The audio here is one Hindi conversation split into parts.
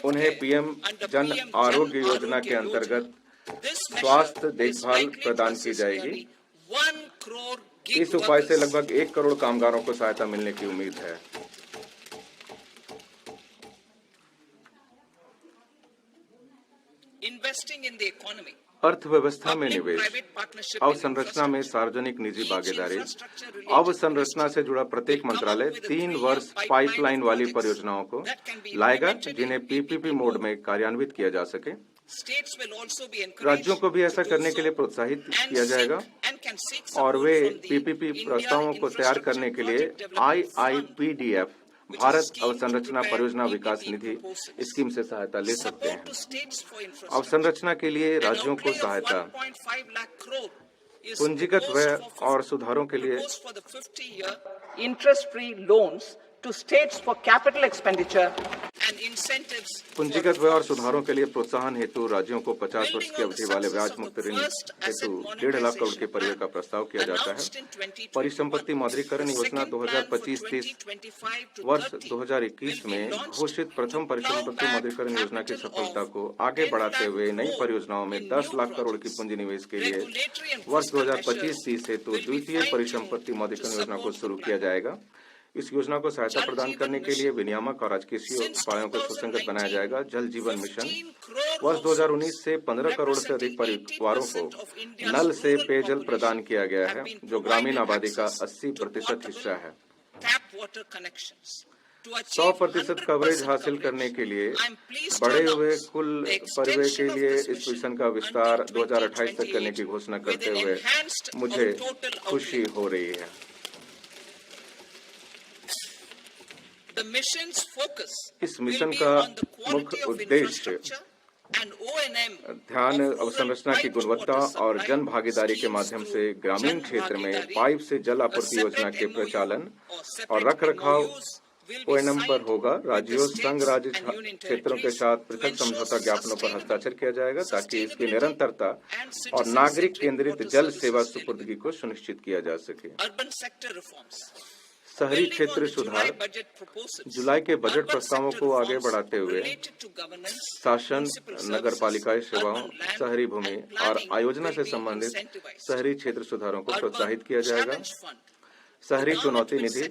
उन्हें पीएम जन आरोग्य योजना के अंतर्गत स्वास्थ्य देखभाल प्रदान की जाएगी। इस उपाय से लगभग 1 करोड़ कामगारों को सहायता मिलने की उम्मीद है। अर्थव्यवस्था में निवेश, अवसंरचना में सार्वजनिक निजी भागीदारी। अवसंरचना से जुड़ा प्रत्येक मंत्रालय 3 वर्ष पाइपलाइन वाली परियोजनाओं को लाएगा जिन्हें पीपीपी मोड में कार्यान्वित किया जा सके। राज्यों को भी ऐसा करने के लिए प्रोत्साहित किया जाएगा और वे पीपीपी प्रस्तावों को तैयार करने के लिए IIPDF भारत अवसंरचना परियोजना विकास निधि स्कीम से सहायता ले सकते हैं। अवसंरचना के लिए राज्यों को सहायता, पूंजीगत व्यय और सुधारों के लिए interest free loans to states for capital expenditure and incentives. पूंजीगत व्यय और सुधारों के लिए प्रोत्साहन हेतु राज्यों को 50 वर्ष की अवधि वाले ब्याज मुक्त ऋण हेतु 1.5 लाख करोड़ के परिव्यय का प्रस्ताव किया जाता है। परिसंपत्ति मौद्रीकरण योजना 2025-30 वर्ष 2021 में घोषित प्रथम परिसंपत्ति मौद्रीकरण योजना की सफलता को आगे बढ़ाते हुए नई परियोजनाओं में 10 लाख करोड़ की पूंजी निवेश के लिए वर्ष 2025-30 हेतु द्वितीय परिसंपत्ति मौद्रीकरण योजना को शुरू किया जाएगा। इस योजना को सहायता प्रदान करने के लिए विनियामक और राजकीय उपायों को सुसंगत बनाया जाएगा। जल जीवन मिशन वर्ष 2019 से 15 करोड़ से अधिक परिवारों को नल से पेयजल प्रदान किया गया है, जो ग्रामीण आबादी का 80% हिस्सा है। 100% कवरेज हासिल करने के लिए बढ़े हुए कुल परिव्यय के लिए इस मिशन का विस्तार 2028 तक करने की घोषणा करते हुए मुझे खुशी हो रही है। इस मिशन का मुख्य उद्देश्य ध्यान अवसंरचना की गुणवत्ता और जन भागीदारी के माध्यम से ग्रामीण क्षेत्र में पाइप से जल आपूर्ति योजना के प्रचालन और रखरखाव ONM पर होगा। राज्यों, संघ राज्य क्षेत्रों के साथ पृथक समझौता ज्ञापनों पर हस्ताक्षर किया जाएगा ताकि इसकी निरंतरता और नागरिक केंद्रित जल सेवा सुपुर्दगी को सुनिश्चित किया जा सके। शहरी क्षेत्र सुधार जुलाई के बजट प्रस्तावों को आगे बढ़ाते हुए शासन, नगर पालिकाएं सेवाओं, शहरी भूमि और आयोजना से संबंधित शहरी क्षेत्र सुधारों को प्रोत्साहित किया जाएगा। शहरी चुनौती निधि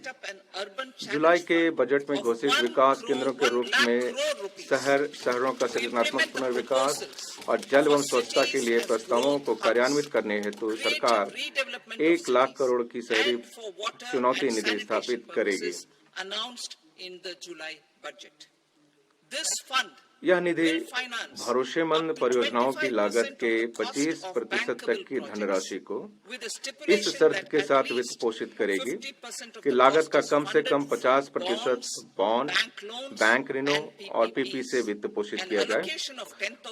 जुलाई के बजट में घोषित विकास केंद्रों के रूप में शहरों का सृजनात्मक पुनर्विकास और जल एवं स्वच्छता के लिए प्रस्तावों को कार्यान्वित करने हेतु सरकार 1 लाख करोड़ की शहरी चुनौती निधि स्थापित करेगी। यह निधि भरोसेमंद परियोजनाओं की लागत के 25% तक की धनराशि को इस शर्त के साथ वित्त पोषित करेगी कि लागत का कम से कम 50% बॉन्ड, बैंक ऋणों और पीपी से वित्त पोषित किया जाए।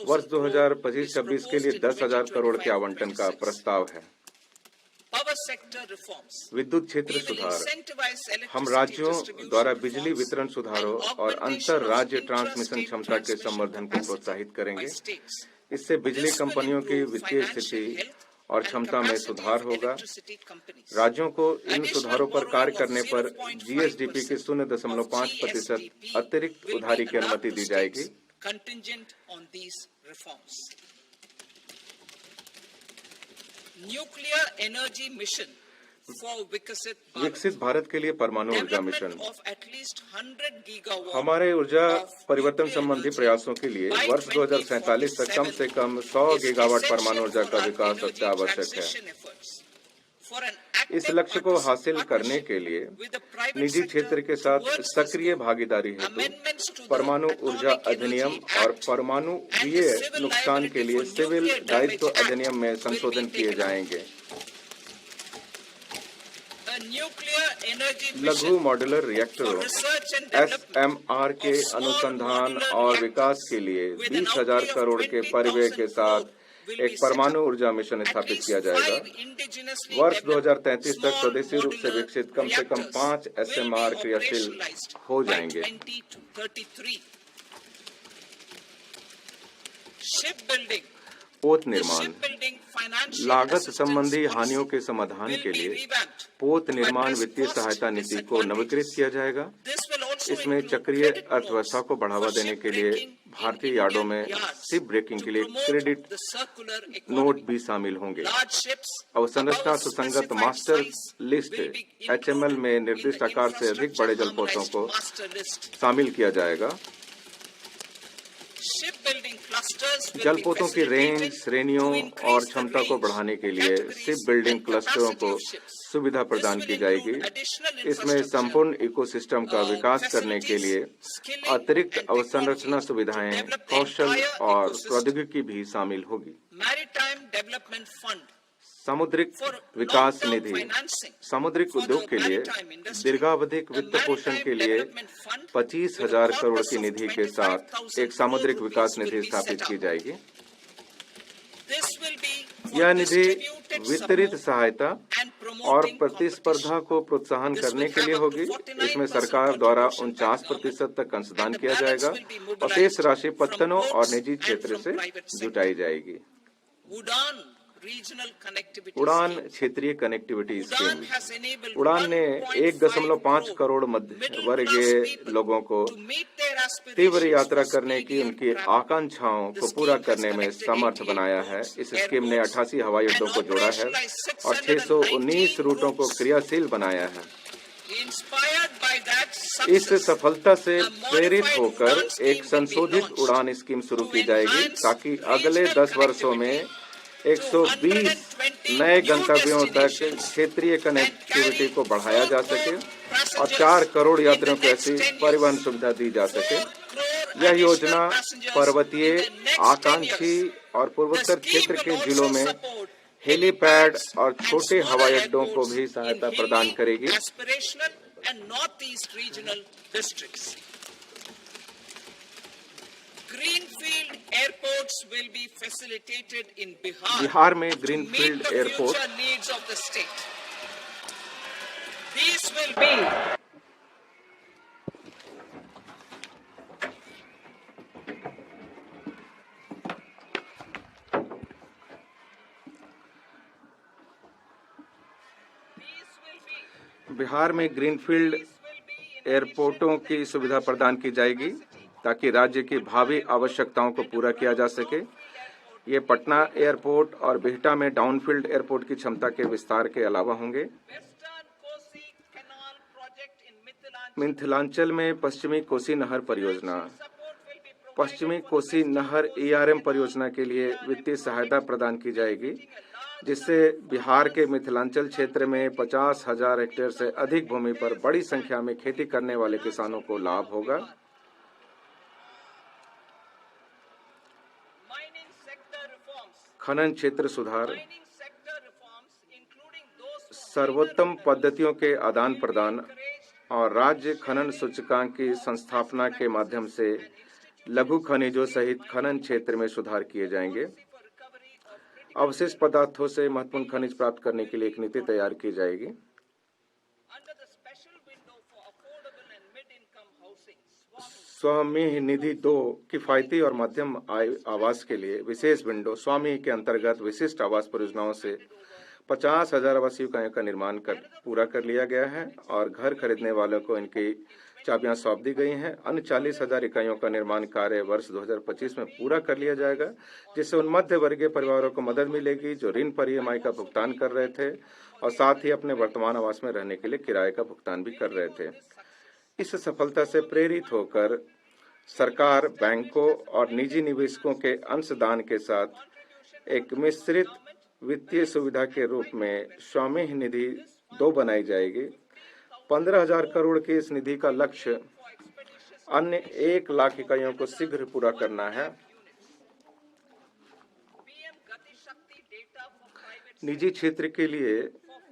वर्ष 2025-26 के लिए 10,000 करोड़ के आवंटन का प्रस्ताव है। विद्युत क्षेत्र सुधार हम राज्यों द्वारा बिजली वितरण सुधारों और अंतर राज्य ट्रांसमिशन क्षमता के संवर्धन को प्रोत्साहित करेंगे। इससे बिजली कंपनियों की वित्तीय स्थिति और क्षमता में सुधार होगा। राज्यों को इन सुधारों पर कार्य करने पर GSDP के 0.5% अतिरिक्त उधारी की अनुमति दी जाएगी। विकसित भारत के लिए परमाणु ऊर्जा मिशन हमारे ऊर्जा परिवर्तन संबंधी प्रयासों के लिए वर्ष 2047 तक कम से कम 100 गीगावाट परमाणु ऊर्जा का विकास अत्यावश्यक है। इस लक्ष्य को हासिल करने के लिए निजी क्षेत्र के साथ सक्रिय भागीदारी हेतु परमाणु ऊर्जा अधिनियम और परमाणु विय नुकसान के लिए सिविल दायित्व अधिनियम में संशोधन किए जाएंगे। लघु मॉड्यूलर रिएक्टरों SMR के अनुसंधान और विकास के लिए 20,000 करोड़ के परिव्यय के साथ एक परमाणु ऊर्जा मिशन स्थापित किया जाएगा। वर्ष 2033 तक स्वदेशी रूप से विकसित कम से कम 5 SMR क्रियाशील हो जाएंगे। पोत निर्माण लागत संबंधी हानियों के समाधान के लिए पोत निर्माण वित्तीय सहायता नीति को नवीकृत किया जाएगा। इसमें चक्रीय अर्थव्यवस्था को बढ़ावा देने के लिए भारतीय यार्डों में शिप ब्रेकिंग के लिए क्रेडिट नोट भी शामिल होंगे। अवसंरचना सुसंगत मास्टर लिस्ट HML में निर्दिष्ट आकार से अधिक बड़े जलपोतों को शामिल किया जाएगा। जलपोतों की रेंज, श्रेणियों और क्षमता को बढ़ाने के लिए शिप बिल्डिंग क्लस्टरों को सुविधा प्रदान की जाएगी। इसमें संपूर्ण इकोसिस्टम का विकास करने के लिए अतिरिक्त अवसंरचना सुविधाएं, कौशल और प्रौद्योगिकी भी शामिल होगी। सामुद्रिक विकास निधि सामुद्रिक उद्योग के लिए दीर्घावधिक वित्त पोषण के लिए 25,000 करोड़ की निधि के साथ एक सामुद्रिक विकास निधि स्थापित की जाएगी। यह निधि वितरित सहायता और प्रतिस्पर्धा को प्रोत्साहन करने के लिए होगी। इसमें सरकार द्वारा 49% तक अंशदान किया जाएगा और शेष राशि पत्तनों और निजी क्षेत्र से जुटाई जाएगी। उड़ान क्षेत्रीय कनेक्टिविटी स्कीम। उड़ान ने 1.5 करोड़ मध्य वर्गीय लोगों को तीव्र यात्रा करने की उनकी आकांक्षाओं को पूरा करने में समर्थ बनाया है। इस स्कीम ने 88 हवाई अड्डों को जोड़ा है और 619 रूटों को क्रियाशील बनाया है। इस सफलता से प्रेरित होकर एक संशोधित उड़ान स्कीम शुरू की जाएगी ताकि अगले 10 वर्षों में 120 नए गंतव्यों तक क्षेत्रीय कनेक्टिविटी को बढ़ाया जा सके और 4 करोड़ यात्रियों को ऐसी परिवहन सुविधा दी जा सके। यह योजना पर्वतीय, आकांक्षी और पूर्वोत्तर क्षेत्र के जिलों में हेलीपैड और छोटे हवाई अड्डों को भी सहायता प्रदान करेगी। Greenfield airports will be facilitated in Bihar में greenfield airport needs of the state. These will be Bihar में ग्रीनफील्ड एयरपोर्टों की सुविधा प्रदान की जाएगी ताकि राज्य की भावी आवश्यकताओं को पूरा किया जा सके। ये पटना एयरपोर्ट और बिहटा में डाउनफील्ड एयरपोर्ट की क्षमता के विस्तार के अलावा होंगे। मिथिलांचल में पश्चिमी कोसी नहर परियोजना। पश्चिमी कोसी नहर ERM परियोजना के लिए वित्तीय सहायता प्रदान की जाएगी, जिससे बिहार के मिथिलांचल क्षेत्र में 50,000 हेक्टेयर से अधिक भूमि पर बड़ी संख्या में खेती करने वाले किसानों को लाभ होगा। खनन क्षेत्र सुधार। सर्वोत्तम पद्धतियों के आदान प्रदान और राज्य खनन सूचकांक की संस्थापना के माध्यम से लघु खनिजों सहित खनन क्षेत्र में सुधार किए जाएंगे। अवशिष्ट पदार्थों से महत्वपूर्ण खनिज प्राप्त करने के लिए एक नीति तैयार की जाएगी। स्वामी निधि 2 किफायती और मध्यम आय आवास के लिए विशेष विंडो स्वामी के अंतर्गत विशिष्ट आवास परियोजनाओं से 50,000 आवासीय इकाइयों का निर्माण पूरा कर लिया गया है और घर खरीदने वालों को इनकी चाबियां सौंप दी गई हैं। अन्य 40,000 इकाइयों का निर्माण कार्य वर्ष 2025 में पूरा कर लिया जाएगा, जिससे उन मध्य वर्गीय परिवारों को मदद मिलेगी जो ऋण पर EMI का भुगतान कर रहे थे और साथ ही अपने वर्तमान आवास में रहने के लिए किराए का भुगतान भी कर रहे थे। इस सफलता से प्रेरित होकर सरकार बैंकों और निजी निवेशकों के अंशदान के साथ एक मिश्रित वित्तीय सुविधा के रूप में स्वामी निधि 2 बनाई जाएगी। 15,000 करोड़ की इस निधि का लक्ष्य अन्य 1 लाख इकाइयों को शीघ्र पूरा करना है। निजी क्षेत्र के लिए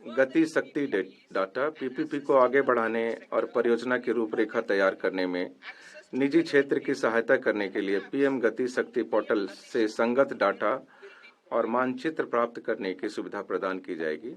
गति शक्ति डाटा PPP को आगे बढ़ाने और परियोजना की रूपरेखा तैयार करने में निजी क्षेत्र की सहायता करने के लिए PM गति शक्ति पोर्टल से संगत डाटा और मानचित्र प्राप्त करने की सुविधा प्रदान की जाएगी।